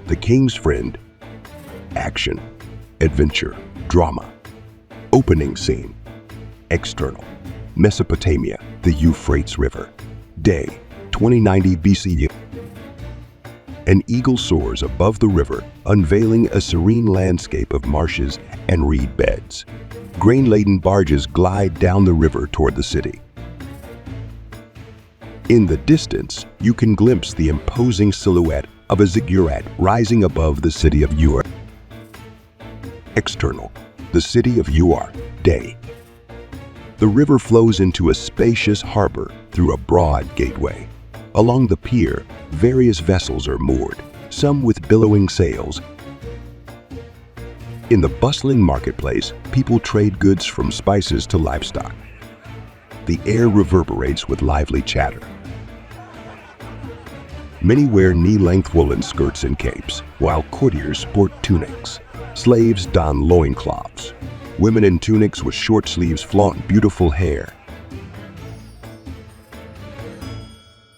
The King's Friend. Action, adventure, drama. Opening scene. External. Mesopotamia, the Euphrates River. Day, 2090 BCE. An eagle soars above the river, unveiling a serene landscape of marshes and reed beds. Grain-laden barges glide down the river toward the city. In the distance, you can glimpse the imposing silhouette of a ziggurat rising above the city of Ur. External. The city of Ur. Day. The river flows into a spacious harbor through a broad gateway. Along the pier, various vessels are moored, some with billowing sails. In the bustling marketplace, people trade goods from spices to livestock. The air reverberates with lively chatter. Many wear knee-length woolen skirts and capes, while courtiers sport tunics. Slaves don loincloths. Women in tunics with short sleeves flaunt beautiful hair.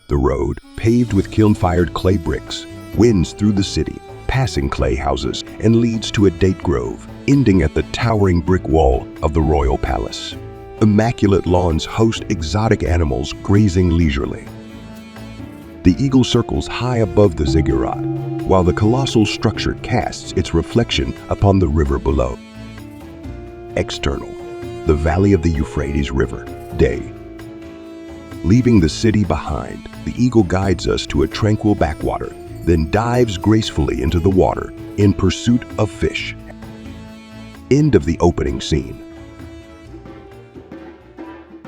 The road, paved with kiln-fired clay bricks, winds through the city, passing clay houses, and leads to a date grove, ending at the towering brick wall of the royal palace. Immaculate lawns host exotic animals grazing leisurely. The eagle circles high above the ziggurat, while the colossal structure casts its reflection upon the river below. External. The valley of the Euphrates River. Day. Leaving the city behind, the eagle guides us to a tranquil backwater, then dives gracefully into the water in pursuit of fish. End of the opening scene.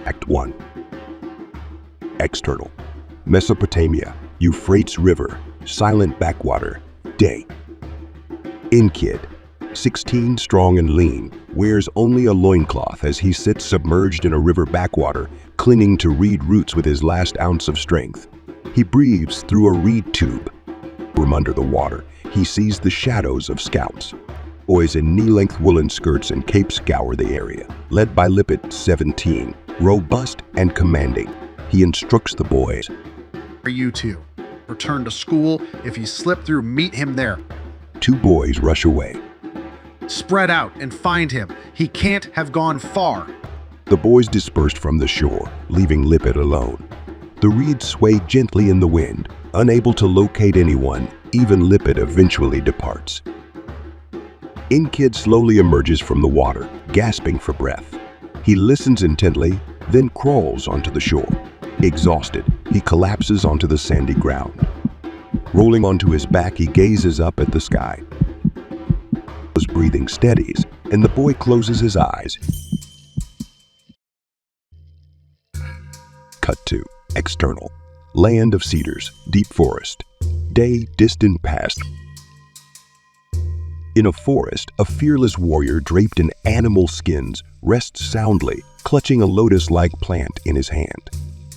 Act 1. External. Mesopotamia, Euphrates River, silent backwater. Day. Kid, 16, strong and lean, wears only a loincloth as he sits submerged in a river backwater, clinging to reed roots with his last ounce of strength. He breathes through a reed tube. From under the water, he sees the shadows of scouts. Boys in knee-length woolen skirts and capes scour the area, led by Lipit, 17, robust and commanding. He instructs the boys. For you two, return to school. If you slip through, meet him there. 2 boys rush away. Spread out and find him. He can't have gone far. The boys dispersed from the shore, leaving Lipit alone. The reeds sway gently in the wind. Unable to locate anyone, even Lipit eventually departs. Kid slowly emerges from the water, gasping for breath. He listens intently, then crawls onto the shore. Exhausted, he collapses onto the sandy ground. Rolling onto his back, he gazes up at the sky. His breathing steadies, and the boy closes his eyes. Cut to external. Land of cedars, deep forest. Day, distant past. In a forest, a fearless warrior draped in animal skins rests soundly, clutching a lotus-like plant in his hand.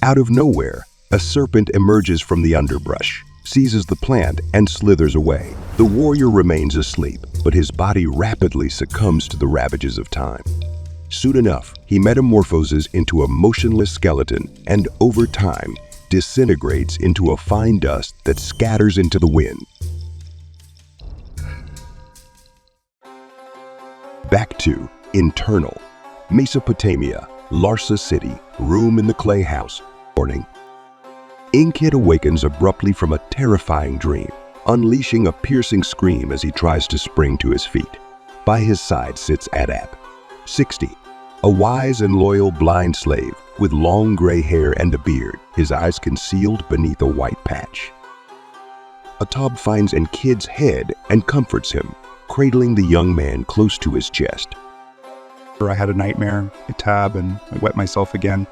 Out of nowhere, a serpent emerges from the underbrush, seizes the plant, and slithers away. The warrior remains asleep, but his body rapidly succumbs to the ravages of time. Soon enough, he metamorphoses into a motionless skeleton and, over time, disintegrates into a fine dust that scatters into the wind. Back to internal. Mesopotamia, Larsa City, room in the clay house. Morning. Kid awakens abruptly from a terrifying dream, unleashing a piercing scream as he tries to spring to his feet. By his side sits Adab, 60, a wise and loyal blind slave with long gray hair and a beard, his eyes concealed beneath a white patch. Atab finds Kid's head and comforts him, cradling the young man close to his chest. I had a nightmare, a tab, and I wet myself again.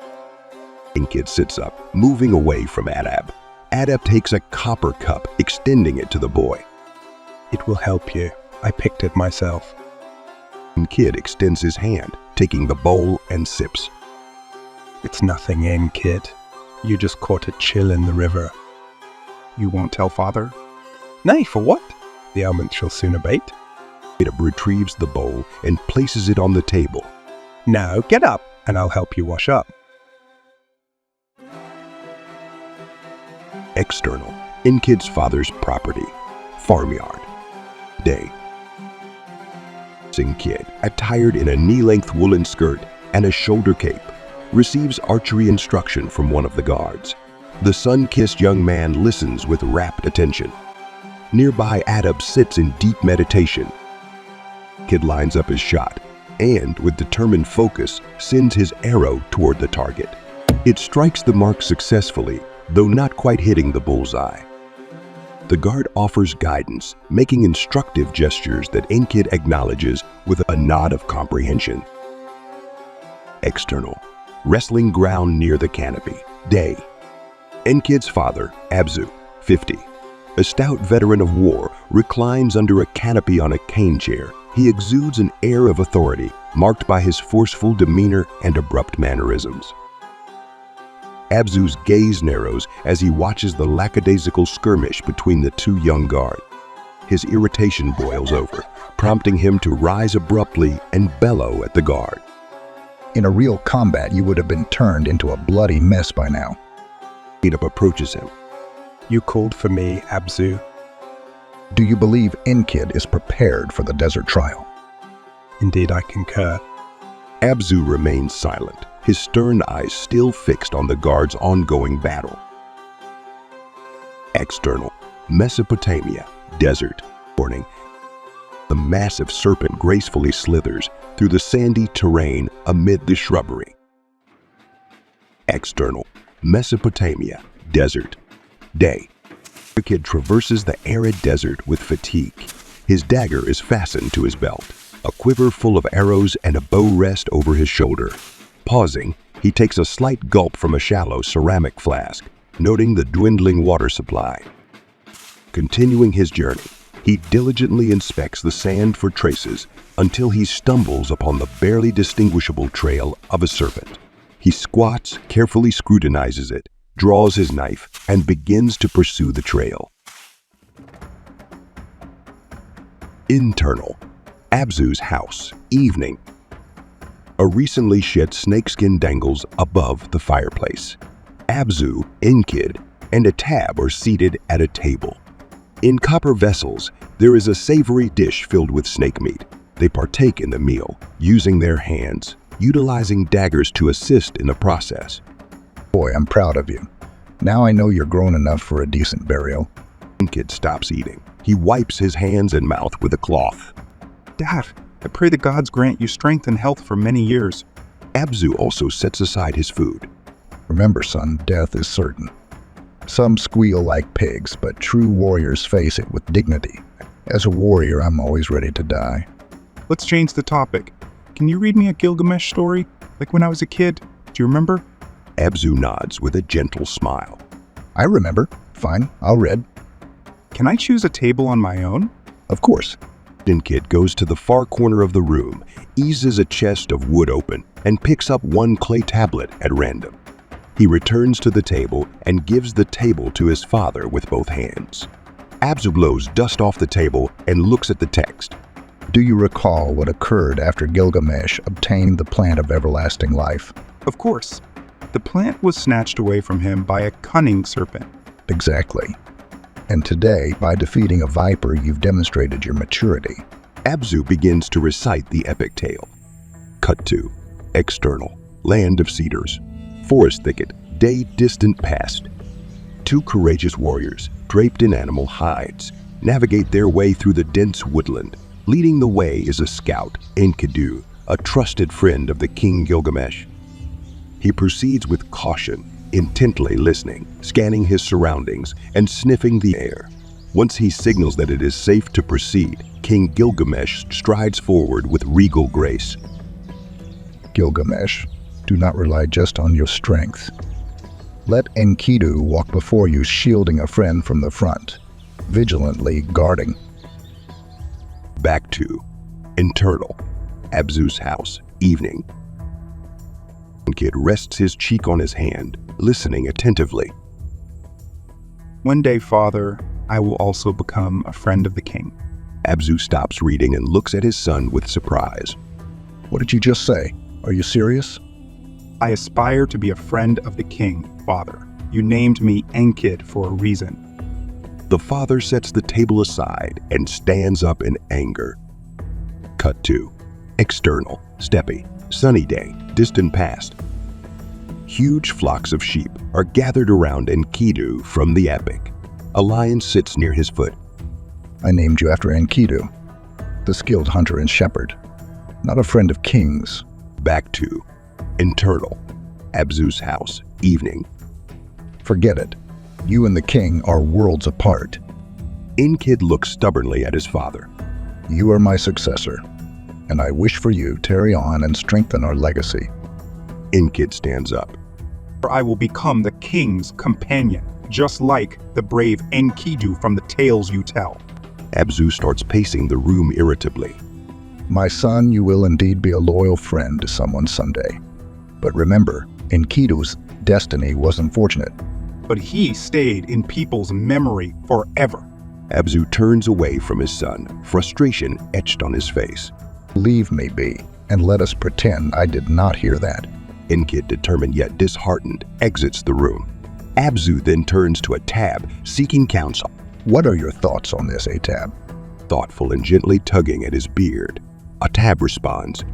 Kid sits up, moving away from Adab. Adab takes a copper cup, extending it to the boy. It will help you. I picked it myself. Kid extends his hand, taking the bowl and sips. It's nothing, Kid. You just caught a chill in the river. You won't tell father? Nay, for what? The ailment shall soon abate. Adab retrieves the bowl and places it on the table. Now get up, and I'll help you wash up. External. Kid's father's property. farmyard. Day. Kid, attired in a knee-length woolen skirt and a shoulder cape, receives archery instruction from one of the guards. The sun-kissed young man listens with rapt attention. Nearby, Adab sits in deep meditation. Kid lines up his shot and, with determined focus, sends his arrow toward the target. It strikes the mark successfully, though not quite hitting the bullseye. The guard offers guidance, making instructive gestures that Enkid acknowledges with a nod of comprehension. External. Wrestling ground near the canopy. Day. Enkid's father, Abzu, 50. A stout veteran of war, reclines under a canopy on a cane chair. He exudes an air of authority, marked by his forceful demeanor and abrupt mannerisms. Abzu's gaze narrows as he watches the lackadaisical skirmish between the two young guards. His irritation boils over, prompting him to rise abruptly and bellow at the guard. In a real combat, you would have been turned into a bloody mess by now. Adab approaches him. You called for me, Abzu. Do you believe Enkid is prepared for the desert trial? Indeed, I concur. Abzu remains silent, his stern eyes still fixed on the guard's ongoing battle. External. Mesopotamia. Desert. Morning. The massive serpent gracefully slithers through the sandy terrain amid the shrubbery. External. Mesopotamia. Desert. Day. The kid traverses the arid desert with fatigue. His dagger is fastened to his belt, a quiver full of arrows and a bow rest over his shoulder. Pausing, he takes a slight gulp from a shallow ceramic flask, noting the dwindling water supply. Continuing his journey, he diligently inspects the sand for traces until he stumbles upon the barely distinguishable trail of a serpent. He squats, carefully scrutinizes it, draws his knife, and begins to pursue the trail. Internal. Abzu's house. Evening. A recently shed snakeskin dangles above the fireplace. Abzu, Enkid, and a tab are seated at a table. In copper vessels, there is a savory dish filled with snake meat. They partake in the meal, using their hands, utilizing daggers to assist in the process. Boy, I'm proud of you. Now I know you're grown enough for a decent burial. Enkid stops eating. He wipes his hands and mouth with a cloth. Dad, I pray the gods grant you strength and health for many years. Abzu also sets aside his food. Remember, son, death is certain. Some squeal like pigs, but true warriors face it with dignity. As a warrior, I'm always ready to die. Let's change the topic. Can you read me a Gilgamesh story? Like when I was a kid? Do you remember? Abzu nods with a gentle smile. I remember. Fine, I'll read. Can I choose a table on my own? Of course. Enkid goes to the far corner of the room, eases a chest of wood open, and picks up one clay tablet at random. He returns to the table and gives the table to his father with both hands. Abzu blows dust off the table and looks at the text. Do you recall what occurred after Gilgamesh obtained the plant of everlasting life? Of course. The plant was snatched away from him by a cunning serpent. Exactly. And today, by defeating a viper, you've demonstrated your maturity. Abzu begins to recite the epic tale. Cut to. External. Land of cedars. Forest thicket. Day distant past. Two courageous warriors, draped in animal hides, navigate their way through the dense woodland. Leading the way is a scout, Enkidu, a trusted friend of the King Gilgamesh. He proceeds with caution, intently listening, scanning his surroundings, and sniffing the air. Once he signals that it is safe to proceed, King Gilgamesh strides forward with regal grace. Gilgamesh, do not rely just on your strength. Let Enkidu walk before you, shielding a friend from the front, vigilantly guarding. Back to internal. Abzu's house. Evening. Enkid rests his cheek on his hand, listening attentively. One day, Father, I will also become a friend of the king. Abzu stops reading and looks at his son with surprise. What did you just say? Are you serious? I aspire to be a friend of the king, Father. You named me Enkid for a reason. The father sets the table aside and stands up in anger. Cut to external, steppe, sunny day, distant past. Huge flocks of sheep are gathered around Enkidu from the epic. A lion sits near his foot. I named you after Enkidu, the skilled hunter and shepherd, not a friend of kings. Back to internal, Abzu's house, evening. Forget it. You and the king are worlds apart. Enkid looks stubbornly at his father. You are my successor, and I wish for you to carry on and strengthen our legacy. Enkid stands up. I will become the king's companion, just like the brave Enkidu from the tales you tell. Abzu starts pacing the room irritably. My son, you will indeed be a loyal friend to someone someday. But remember, Enkidu's destiny was unfortunate. But he stayed in people's memory forever. Abzu turns away from his son, frustration etched on his face. Leave me be, and let us pretend I did not hear that. Enkid, determined yet disheartened, exits the room. Abzu then turns to Atab, seeking counsel. What are your thoughts on this, Atab? Thoughtful and gently tugging at his beard, Atab responds,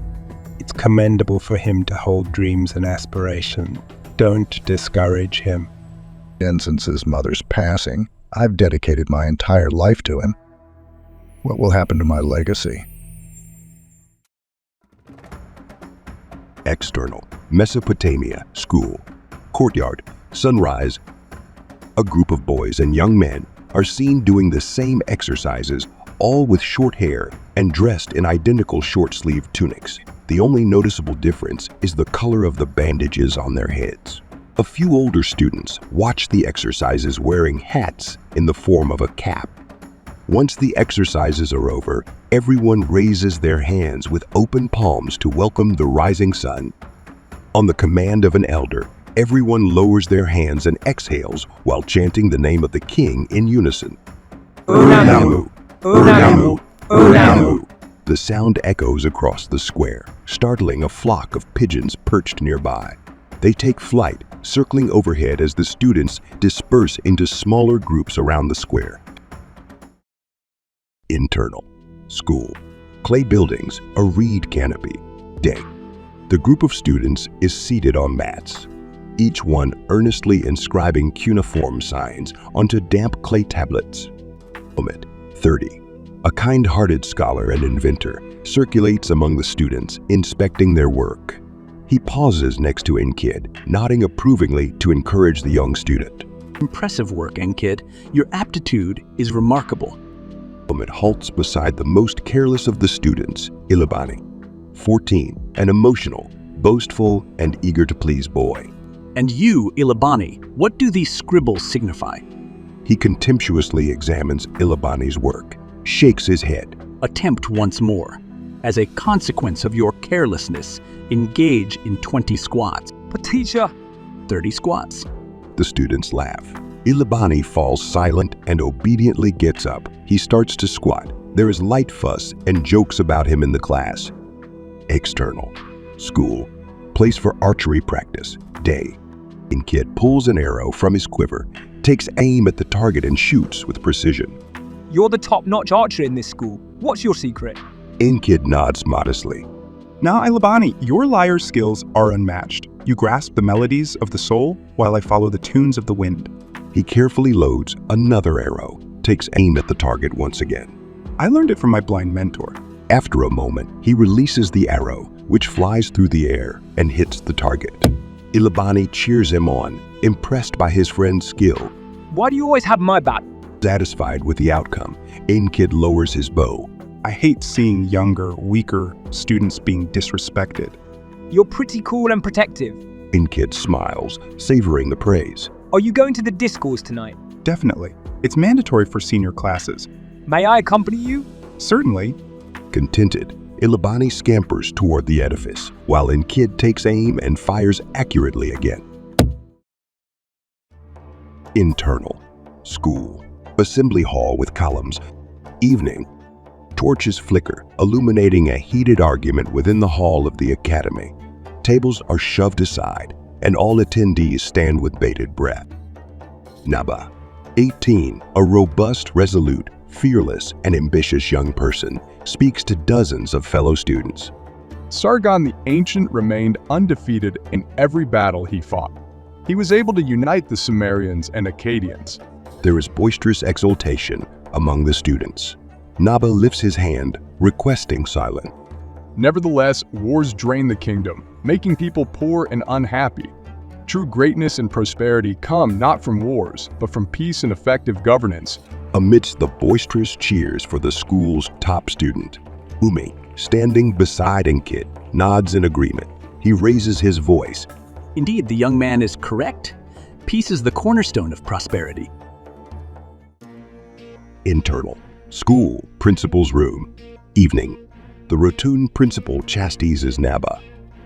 It's commendable for him to hold dreams and aspirations. Don't discourage him. And since his mother's passing, I've dedicated my entire life to him. What will happen to my legacy? External, Mesopotamia, school, courtyard, sunrise. A group of boys and young men are seen doing the same exercises, all with short hair and dressed in identical short-sleeved tunics. The only noticeable difference is the color of the bandages on their heads. A few older students watch the exercises wearing hats in the form of a cap. Once the exercises are over, everyone raises their hands with open palms to welcome the rising sun. On the command of an elder, everyone lowers their hands and exhales while chanting the name of the king in unison. Urnamu, Urnamu, Urnamu. The sound echoes across the square, startling a flock of pigeons perched nearby. They take flight, circling overhead as the students disperse into smaller groups around the square. Internal, school, clay buildings, a reed canopy, day. The group of students is seated on mats, each one earnestly inscribing cuneiform signs onto damp clay tablets. Moment 30. A kind-hearted scholar and inventor circulates among the students, inspecting their work. He pauses next to Enkid, nodding approvingly to encourage the young student. Impressive work, Enkid. Your aptitude is remarkable. Moment halts beside the most careless of the students, Ilabani, 14, an emotional, boastful, and eager to please boy. And you, Ilabani, what do these scribbles signify? He contemptuously examines Ilabani's work, shakes his head. Attempt once more. As a consequence of your carelessness, engage in 20 squats. But teacher, 30 squats. The students laugh. Ilabani falls silent and obediently gets up. He starts to squat. There is light fuss and jokes about him in the class. External, school, place for archery practice, day. Enkid pulls an arrow from his quiver, takes aim at the target and shoots with precision. you're the top-notch archer in this school. What's your secret? Enkid nods modestly. Now, Ilabani, your lyre skills are unmatched. You grasp the melodies of the soul while I follow the tunes of the wind. He carefully loads another arrow, takes aim at the target once again. I learned it from my blind mentor. After a moment, he releases the arrow, which flies through the air and hits the target. Ilabani cheers him on, impressed by his friend's skill. Why do you always have my back? Satisfied with the outcome, Enkid lowers his bow. I hate seeing younger, weaker students being disrespected. You're pretty cool and protective. Enkid smiles, savoring the praise. Are you going to the discourse tonight? Definitely. It's mandatory for senior classes. May I accompany you? Certainly. Contented, Ilabani scampers toward the edifice, while Enkid takes aim and fires accurately again. Internal, school, assembly hall with columns, evening. Torches flicker, illuminating a heated argument within the hall of the academy. Tables are shoved aside, and all attendees stand with bated breath. Naba, 18, a robust, resolute, fearless, and ambitious young person, speaks to dozens of fellow students. Sargon the Ancient remained undefeated in every battle he fought. He was able to unite the Sumerians and Akkadians. There is boisterous exultation among the students. Naba lifts his hand, requesting silence. Nevertheless, wars drained the kingdom, making people poor and unhappy. True greatness and prosperity come not from wars, but from peace and effective governance. Amidst the boisterous cheers for the school's top student, Umi, standing beside Enkid, nods in agreement. He raises his voice. Indeed, the young man is correct. Peace is the cornerstone of prosperity. Internal. School principal's room. Evening. The rotund principal chastises Naba.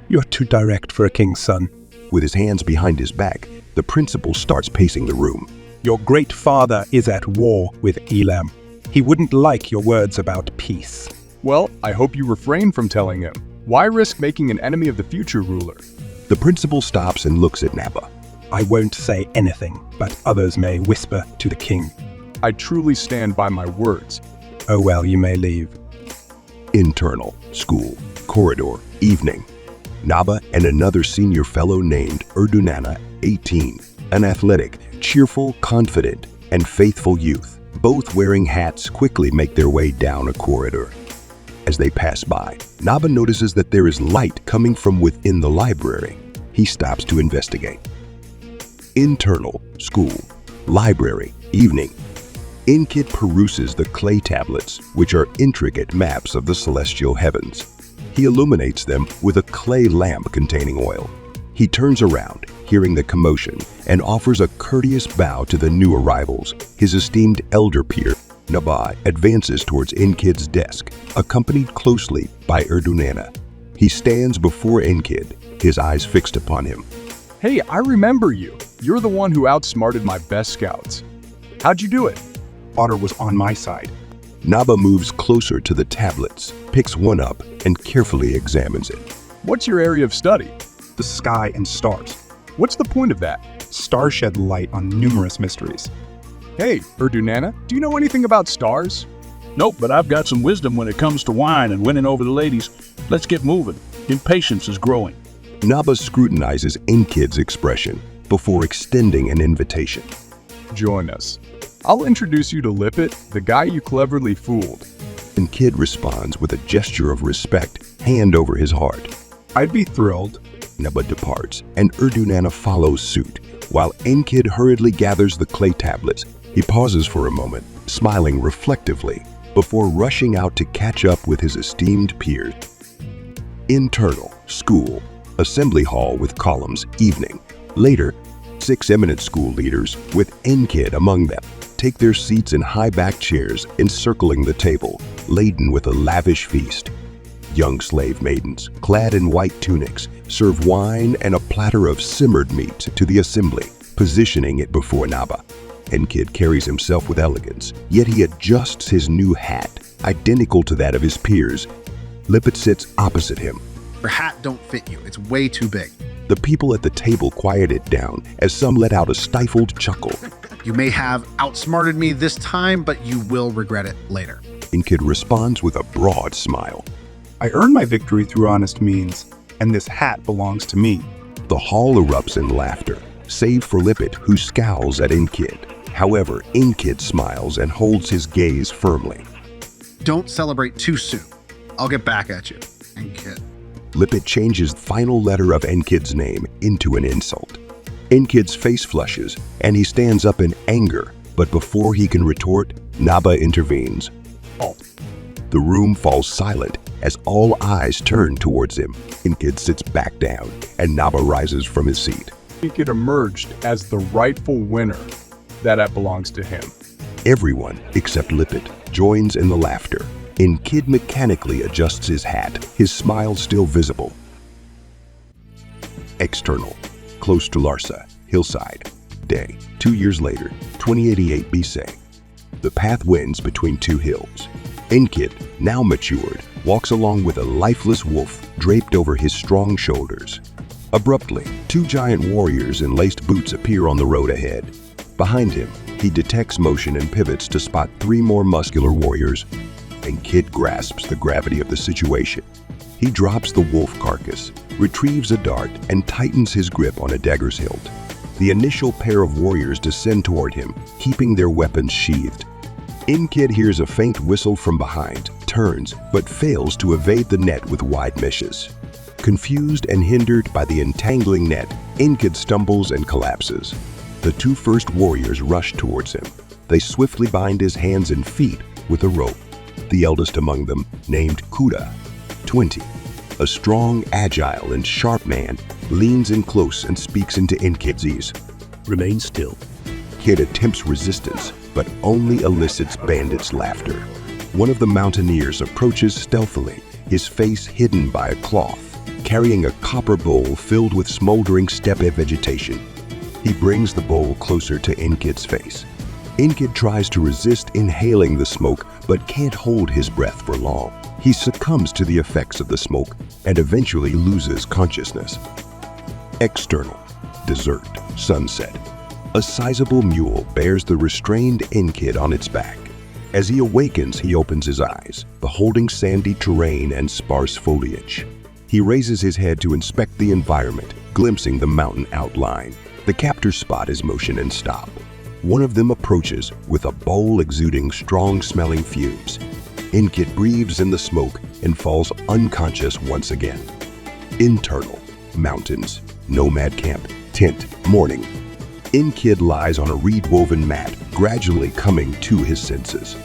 You're too direct for a king's son. With his hands behind his back, the principal starts pacing the room. Your great father is at war with Elam. He wouldn't like your words about peace. Well, I hope you refrain from telling him. Why risk making an enemy of the future ruler? The principal stops and looks at Naba. I won't say anything, but others may whisper to the king. I truly stand by my words. Oh well, you may leave. Internal. School. Corridor. Evening. Naba and another senior fellow named Erdunana, 18, an athletic, cheerful, confident, and faithful youth, both wearing hats, quickly make their way down a corridor. As they pass by, Naba notices that there is light coming from within the library. He stops to investigate. Internal. School. Library. Evening. Enkid peruses the clay tablets, which are intricate maps of the celestial heavens. He illuminates them with a clay lamp containing oil. He turns around, hearing the commotion, and offers a courteous bow to the new arrivals. His esteemed elder peer, Naba, advances towards Enkid's desk, accompanied closely by Erdunana. He stands before Enkid, his eyes fixed upon him. Hey, I remember you. You're the one who outsmarted my best scouts. How'd you do it? Honor was on my side. Naba moves closer to the tablets, picks one up, and carefully examines it. What's your area of study? The sky and stars. What's the point of that? Stars shed light on numerous mysteries. Hey, Erdunana, do you know anything about stars? Nope, but I've got some wisdom when it comes to wine and winning over the ladies. Let's get moving. Impatience is growing. Naba scrutinizes Enkid's expression before extending an invitation. Join us. I'll introduce you to Lipit, the guy you cleverly fooled. Enkid responds with a gesture of respect, hand over his heart. I'd be thrilled. Naba departs, and Erdunana follows suit. While Enkid hurriedly gathers the clay tablets, he pauses for a moment, smiling reflectively, before rushing out to catch up with his esteemed peers. Internal. School. Assembly hall with columns. Evening. Later, 6 eminent school leaders, with Enkid among them, take their seats in high-backed chairs encircling the table, laden with a lavish feast. Young slave maidens, clad in white tunics, serve wine and a platter of simmered meat to the assembly, positioning it before Naba. Enkid carries himself with elegance, yet he adjusts his new hat, identical to that of his peers. Lipit sits opposite him. Your hat don't fit you. It's way too big. The people at the table quiet it down as some let out a stifled chuckle. You may have outsmarted me this time, but you will regret it later. Enkid responds with a broad smile. I earned my victory through honest means, and this hat belongs to me. The hall erupts in laughter, save for Lipit, who scowls at Enkid. However, Enkid smiles and holds his gaze firmly. Don't celebrate too soon. I'll get back at you. Enkid. Lipit changes the final letter of Enkid's name into an insult. Enkid's face flushes, and he stands up in anger, but before he can retort, Naba intervenes. Oh. The room falls silent as all eyes turn towards him. Enkid sits back down, and Naba rises from his seat. Enkid emerged as the rightful winner. That belongs to him. Everyone, except Lipit, joins in the laughter. Enkid mechanically adjusts his hat, his smile still visible. External. Close to Larsa, hillside. Day, 2 years later, 2088 BC. The path winds between 2 hills. Enkid, now matured, walks along with a lifeless wolf draped over his strong shoulders. Abruptly, 2 giant warriors in laced boots appear on the road ahead. Behind him, He detects motion and pivots to spot 3 more muscular warriors, and Kid grasps the gravity of the situation. He drops the wolf carcass, retrieves a dart, and tightens his grip on a dagger's hilt. The initial pair of warriors descend toward him, keeping their weapons sheathed. Kid hears a faint whistle from behind, turns, but fails to evade the net with wide meshes. Confused and hindered by the entangling net, Kid stumbles and collapses. The 2 first warriors rush towards him. They swiftly bind his hands and feet with a rope. The eldest among them, named Kuda, 20, a strong, agile, and sharp man, leans in close and speaks into Kid's ears. Remain still. Kid attempts resistance, but only elicits bandits' laughter. One of the mountaineers approaches stealthily, his face hidden by a cloth, carrying a copper bowl filled with smoldering steppe vegetation. He brings the bowl closer to Kid's face. Kid tries to resist inhaling the smoke, but can't hold his breath for long. He succumbs to the effects of the smoke and eventually loses consciousness. External. Desert. Sunset. A sizable mule bears the restrained Kid on its back. As he awakens, he opens his eyes, beholding sandy terrain and sparse foliage. He raises his head to inspect the environment, glimpsing the mountain outline. The captors spot his motion and stop. One of them approaches with a bowl exuding strong-smelling fumes. Kid breathes in the smoke and falls unconscious once again. Internal. Mountains. Nomad camp. Tent. Morning. Kid lies on a reed-woven mat, gradually coming to his senses.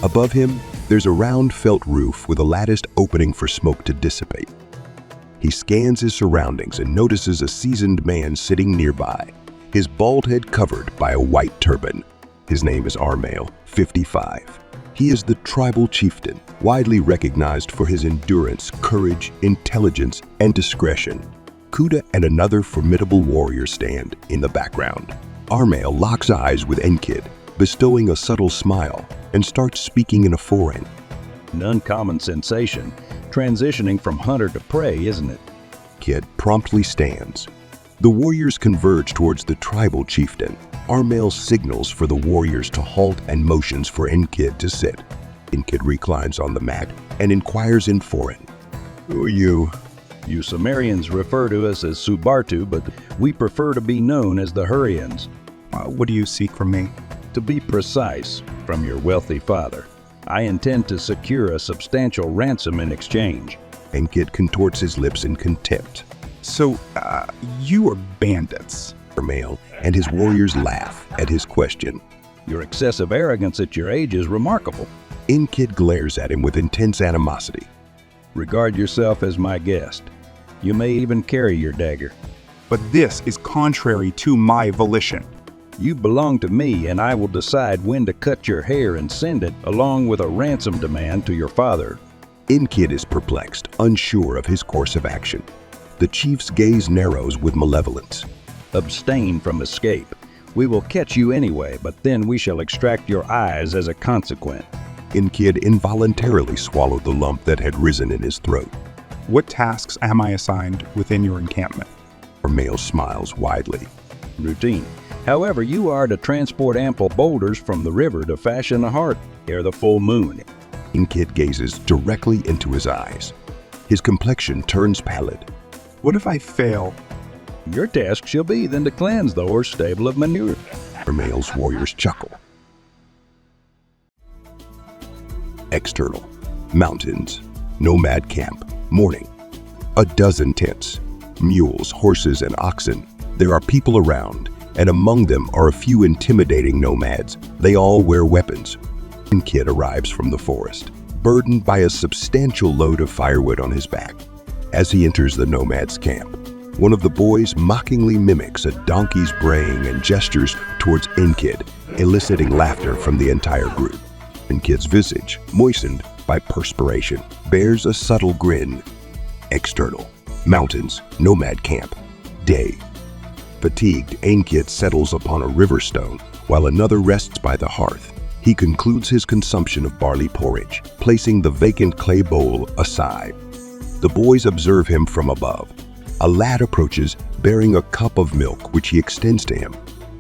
Above him, there's a round felt roof with a latticed opening for smoke to dissipate. He scans his surroundings and notices a seasoned man sitting nearby, his bald head covered by a white turban. His name is Armail, 55. He is the tribal chieftain, widely recognized for his endurance, courage, intelligence, and discretion. Kuda and another formidable warrior stand in the background. Armail locks eyes with Kid, bestowing a subtle smile, and starts speaking in a foreign. An uncommon sensation, transitioning from hunter to prey, isn't it? Kid promptly stands. The warriors converge towards the tribal chieftain. Armail signals for the warriors to halt and motions for Kid to sit. Kid reclines on the mat and inquires in foreign. Who are you? You Sumerians refer to us as Subartu, but we prefer to be known as the Hurrians. What do you seek from me? To be precise, from your wealthy father, I intend to secure a substantial ransom in exchange. Kid contorts his lips in contempt. So, you are bandits. Armail and his warriors laugh at his question. Your excessive arrogance at your age is remarkable. Kid glares at him with intense animosity. Regard yourself as my guest. You may even carry your dagger. But this is contrary to my volition. You belong to me, and I will decide when to cut your hair and send it, along with a ransom demand, to your father. Kid is perplexed, unsure of his course of action. The chief's gaze narrows with malevolence. Abstain from escape. We will catch you anyway, but then we shall extract your eyes as a consequence. Kid involuntarily swallowed the lump that had risen in his throat. What tasks am I assigned within your encampment? Armail smiles widely. Routine. However, you are to transport ample boulders from the river to fashion a heart ere the full moon. Kid gazes directly into his eyes. His complexion turns pallid. What if I fail? Your task shall be then to cleanse the horse stable of manure. Armail's warriors chuckle. External. Mountains. Nomad camp. Morning. A dozen tents. Mules, horses, and oxen. There are people around, and among them are a few intimidating nomads. They all wear weapons. Kid arrives from the forest, burdened by a substantial load of firewood on his back. As he enters the nomad's camp, one of the boys mockingly mimics a donkey's braying and gestures towards Kid, eliciting laughter from the entire group. Kid's visage, moistened by perspiration, bears a subtle grin. External. Mountains. Nomad camp. Day. Fatigued, Kid settles upon a river stone, while another rests by the hearth. He concludes his consumption of barley porridge, placing the vacant clay bowl aside. The boys observe him from above. A lad approaches, bearing a cup of milk, which he extends to him.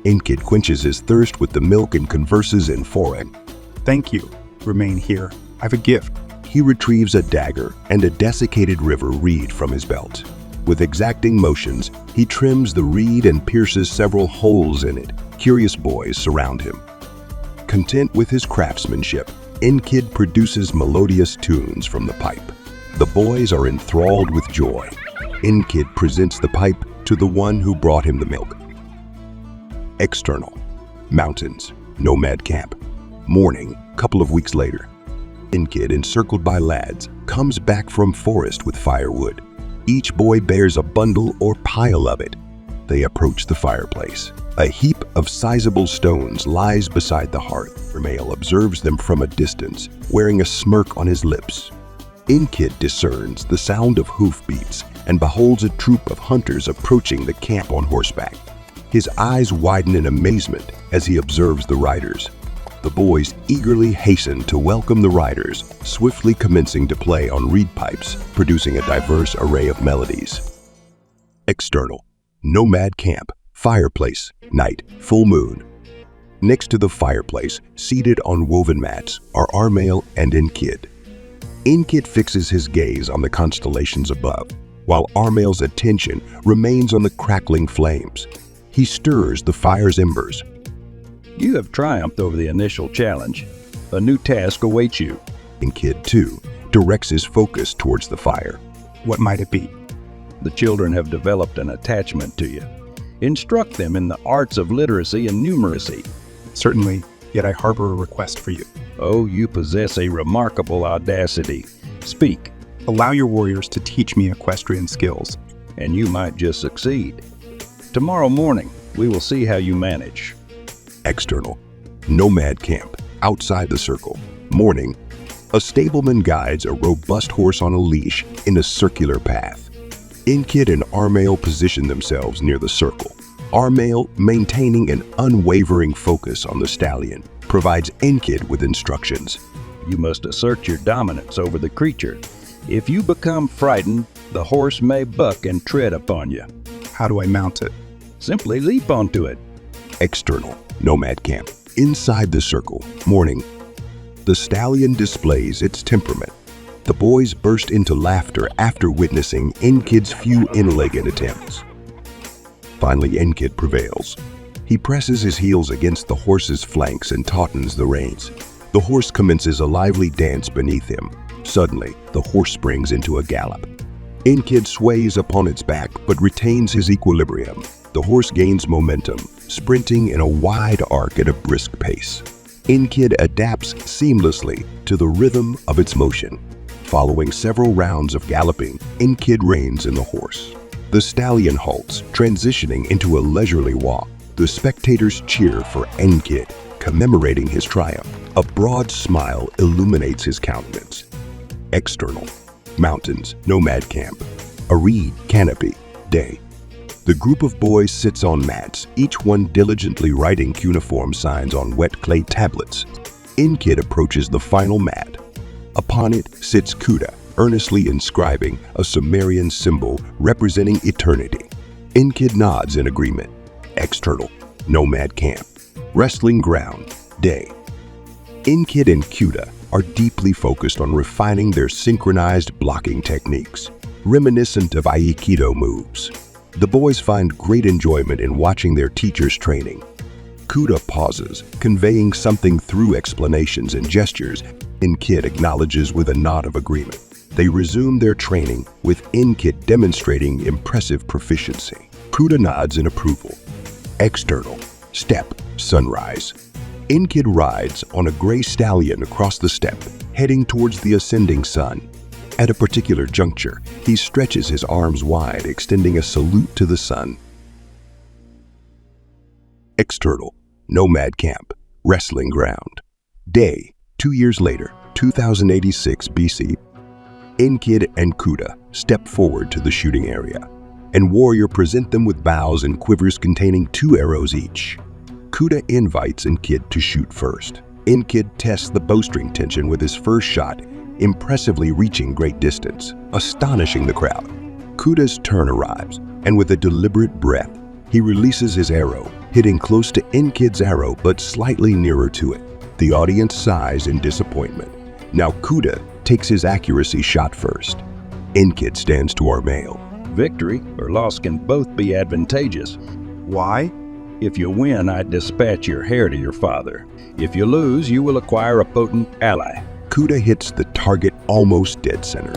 Inkid quenches his thirst with the milk and converses in foreign. Thank you. Remain here. I've a gift. He retrieves a dagger and a desiccated river reed from his belt. With exacting motions, he trims the reed and pierces several holes in it. Curious boys surround him. Content with his craftsmanship, Inkid produces melodious tunes from the pipe. The boys are enthralled with joy. Inkid presents the pipe to the one who brought him the milk. External. Mountains. Nomad camp. Morning, couple of weeks later. Inkid, encircled by lads, comes back from forest with firewood. Each boy bears a bundle or pile of it. They approach the fireplace. A heap of sizable stones lies beside the hearth. The male observes them from a distance, wearing a smirk on his lips. Inkid discerns the sound of hoofbeats and beholds a troop of hunters approaching the camp on horseback. His eyes widen in amazement as he observes the riders. The boys eagerly hasten to welcome the riders, swiftly commencing to play on reed pipes, producing a diverse array of melodies. External. Nomad camp. Fireplace. Night. Full moon. Next to the fireplace, seated on woven mats, are Armail and Inkid. Inkid fixes his gaze on the constellations above, while Armail's attention remains on the crackling flames. He stirs the fire's embers. You have triumphed over the initial challenge. A new task awaits you. Inkid, too, directs his focus towards the fire. What might it be? The children have developed an attachment to you. Instruct them in the arts of literacy and numeracy. Certainly, yet I harbor a request for you. Oh, you possess a remarkable audacity. Speak, Allow your warriors to teach me equestrian skills. and you might just succeed. Tomorrow morning, we will see how you manage. External. Nomad camp. Outside the circle. Morning. A stableman guides a robust horse on a leash in a circular path. Inkid and Armail position themselves near the circle. Armail, maintaining an unwavering focus on the stallion, provides Inkid with instructions. You must assert your dominance over the creature. If you become frightened, the horse may buck and tread upon you. How do I mount it? Simply leap onto it. External. Nomad camp. Inside the circle. Morning. The stallion displays its temperament. The boys burst into laughter after witnessing Inkid's few inelegant attempts. Finally, Inkid prevails. He presses his heels against the horse's flanks and tautens the reins. The horse commences a lively dance beneath him. Suddenly, the horse springs into a gallop. Inkid sways upon its back but retains his equilibrium. The horse gains momentum, sprinting in a wide arc at a brisk pace. Inkid adapts seamlessly to the rhythm of its motion. Following several rounds of galloping, Inkid reins in the horse. The stallion halts, transitioning into a leisurely walk. The spectators cheer for Inkid, commemorating his triumph. A broad smile illuminates his countenance. External. Mountains. Nomad camp. A reed canopy. Day. The group of boys sits on mats, each one diligently writing cuneiform signs on wet clay tablets. Inkid approaches the final mat. Upon it sits Kuda, earnestly inscribing a Sumerian symbol representing eternity. Inkid nods in agreement. External. Nomad camp. Wrestling ground. Day. Inkid and Kuda are deeply focused on refining their synchronized blocking techniques, reminiscent of Aikido moves. The boys find great enjoyment in watching their teacher's training. Kuda pauses, conveying something through explanations and gestures. Inkid acknowledges with a nod of agreement. They resume their training, with Inkid demonstrating impressive proficiency. Kuda nods in approval. External. Step. Sunrise. Inkid rides on a gray stallion across the steppe, heading towards the ascending sun. At a particular juncture, he stretches his arms wide, extending a salute to the sun. External. Nomad camp. Wrestling ground. Day. 2 years later, 2086 BC. Inkid and Kuda step forward to the shooting area, and warrior present them with bows and quivers containing 2 arrows each. Kuda invites Inkid to shoot first. Inkid tests the bowstring tension with his first shot, impressively reaching great distance, astonishing the crowd. Kuda's turn arrives, and with a deliberate breath, he releases his arrow, hitting close to Enkid's arrow but slightly nearer to it. The audience sighs in disappointment. Now Kuda takes his accuracy shot first. Enkid stands to our male. Victory or loss can both be advantageous. Why? If you win, I dispatch your heir to your father. If you lose, you will acquire a potent ally. Kuda hits the target almost dead center.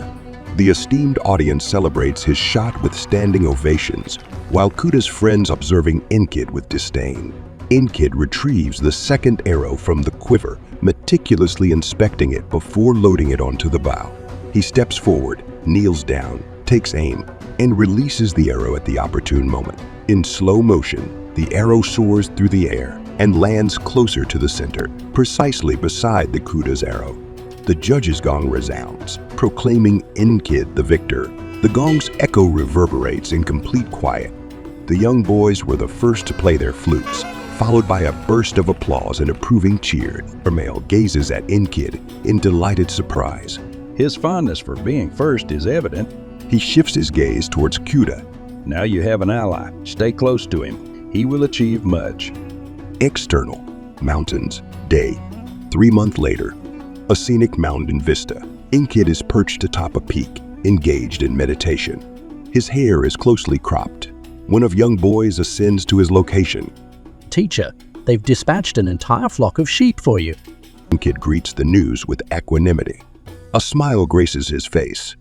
The esteemed audience celebrates his shot with standing ovations, while Kuda's friends observing Enkid with disdain. Enkid retrieves the second arrow from the quiver, meticulously inspecting it before loading it onto the bow. He steps forward, kneels down, takes aim, and releases the arrow at the opportune moment. In slow motion, the arrow soars through the air and lands closer to the center, precisely beside the Kuda's arrow. The judge's gong resounds, proclaiming Enkid the victor. The gong's echo reverberates in complete quiet. The young boys were the first to play their flutes, followed by a burst of applause and approving cheer. Ermail gazes at Enkid in delighted surprise. His fondness for being first is evident. He shifts his gaze towards Kuda. Now you have an ally. Stay close to him. He will achieve much. External. Mountains. Day. 3 months later. A scenic mountain vista. Enkid is perched atop a peak, engaged in meditation. His hair is closely cropped. One of young boys ascends to his location. Teacher, they've dispatched an entire flock of sheep for you. Enkid greets the news with equanimity. A smile graces his face.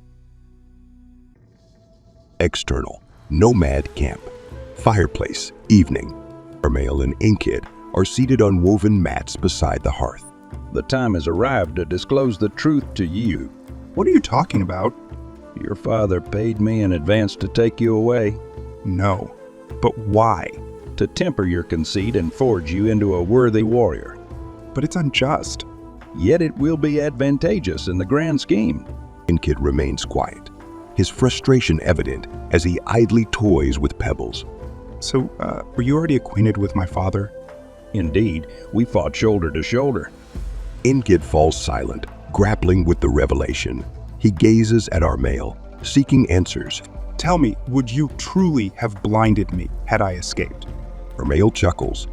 External. Nomad camp. Fireplace. Evening. Ermail and Enkid are seated on woven mats beside the hearth. The time has arrived to disclose the truth to you. What are you talking about? Your father paid me in advance to take you away. No. But why? To temper your conceit and forge you into a worthy warrior. But it's unjust. Yet it will be advantageous in the grand scheme. Enkid remains quiet, his frustration evident as he idly toys with pebbles. So, were you already acquainted with my father? Indeed, we fought shoulder to shoulder. Enkid falls silent, grappling with the revelation. He gazes at Ermail, seeking answers. Tell me, would you truly have blinded me had I escaped? Ermail chuckles.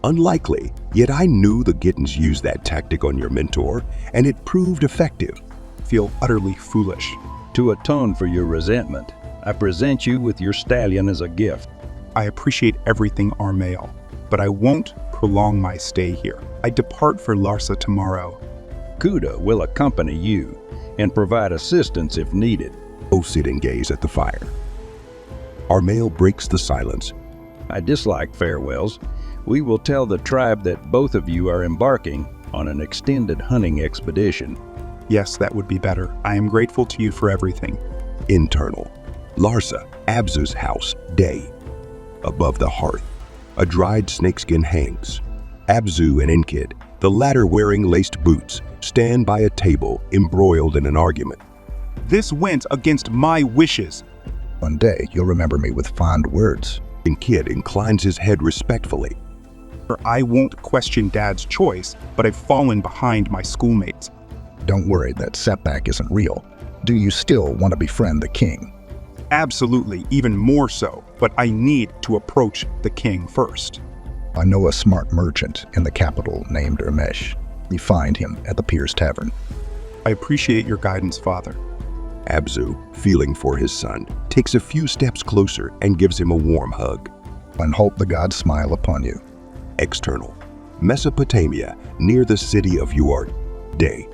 Unlikely, yet I knew the Gittins used that tactic on your mentor, and it proved effective. Feel utterly foolish. To atone for your resentment, I present you with your stallion as a gift. I appreciate everything, Ermail, but I won't prolong my stay here. I depart for Larsa tomorrow. Kuda will accompany you and provide assistance if needed. Both sit and gaze at the fire. Ermail breaks the silence. I dislike farewells. We will tell the tribe that both of you are embarking on an extended hunting expedition. Yes, that would be better. I am grateful to you for everything. Internal. Larsa, Abzu's house, day. Above the hearth, a dried snakeskin hangs. Abzu and Enkid, the latter wearing laced boots, stand by a table embroiled in an argument. This went against my wishes. One day, you'll remember me with fond words. Enkid inclines his head respectfully. I won't question Dad's choice, but I've fallen behind my schoolmates. Don't worry, that setback isn't real. Do you still want to befriend the king? Absolutely, even more so, but I need to approach the king first. I know a smart merchant in the capital named Ermesh. You find him at the Pier's Tavern. I appreciate your guidance, Father. Abzu, feeling for his son, takes a few steps closer and gives him a warm hug. And hope the gods smile upon you. External. Mesopotamia, near the city of Uart. Day.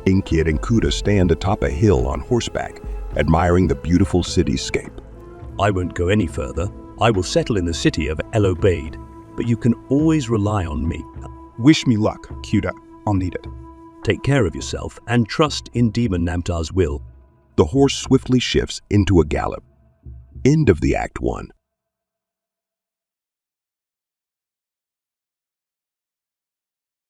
Enkid and Kuda stand atop a hill on horseback, admiring the beautiful cityscape. I won't go any further. I will settle in the city of El Obeid, but you can always rely on me. Wish me luck, Kuda. I'll need it. Take care of yourself and trust in Demon Namtar's will. The horse swiftly shifts into a gallop. End of the Act 1.